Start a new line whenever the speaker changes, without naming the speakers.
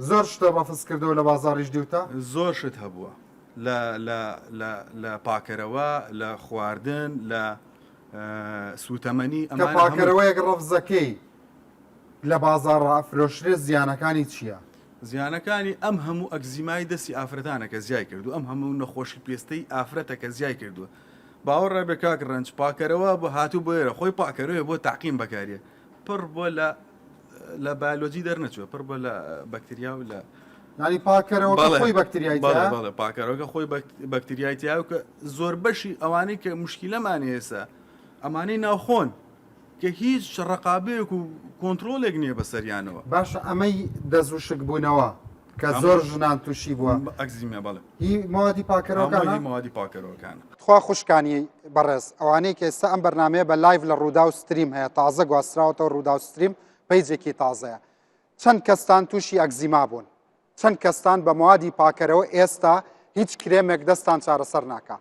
زۆر شتە بەفس کردەوە لە بازاڕیش دیوتە
زۆر شت هەبووە لە پاکەرەوە لە خواردن لە سوتەمەنی
کە پاکەرەوەیەک ڕەفزەکەی لە بازار ڕافرۆشرێ زیانەکانی چییە؟
زیانەکانی ئەم هەموو ئەگزیمای دەستی ئافرەتانە کە زیای کردو ئەم هەموو نەخۆشی پێستەی ئافرەتە کە زیای کردووە باوەڕێ بە کاک ڕەنج پاکەرەوە بۆ هاتوو بۆێرە خۆی پاکەرەوەی بۆ تاقیم بەکارێ پڕ بۆ لە بایۆلۆجی دەرنەچوە پڕ بۆ لە بەکتریا و لە
ینی پاکەرەوە خۆی بەکتریایە
پاکەرەوەکە خۆی بەکتریایتیا و کە زۆر بەشی ئەوانەی کە مشکیلەمان ئێستا ئەمانەی ناوخۆن کە هیچ ڕقابەیەک و کۆنتترۆلێک نییە بەسەریانەوە
باشە ئەمەی دەزوشک بوونەوە کە زۆر ژنان تووشی بووە
ئەگزیمە بەڵێ
هی مادی پاکەرەوەکان
مادی پاکەرەوەکان
خوا خوشکانی بەڕێز ئەوانەی کە ئێستا ئەم بەرنمەیە بە لایڤ لە ڕوودا و ستریم هەیە تازە گواستراوەتەوە ڕوودا و ستریم پیجێکی تازەیە چەند کەستان تووشی ئەگزیما بوون چەند کەستان بە موادی پاکەرەوە ئێستا هیچ کرێمێک دەستان چارەسەر ناکە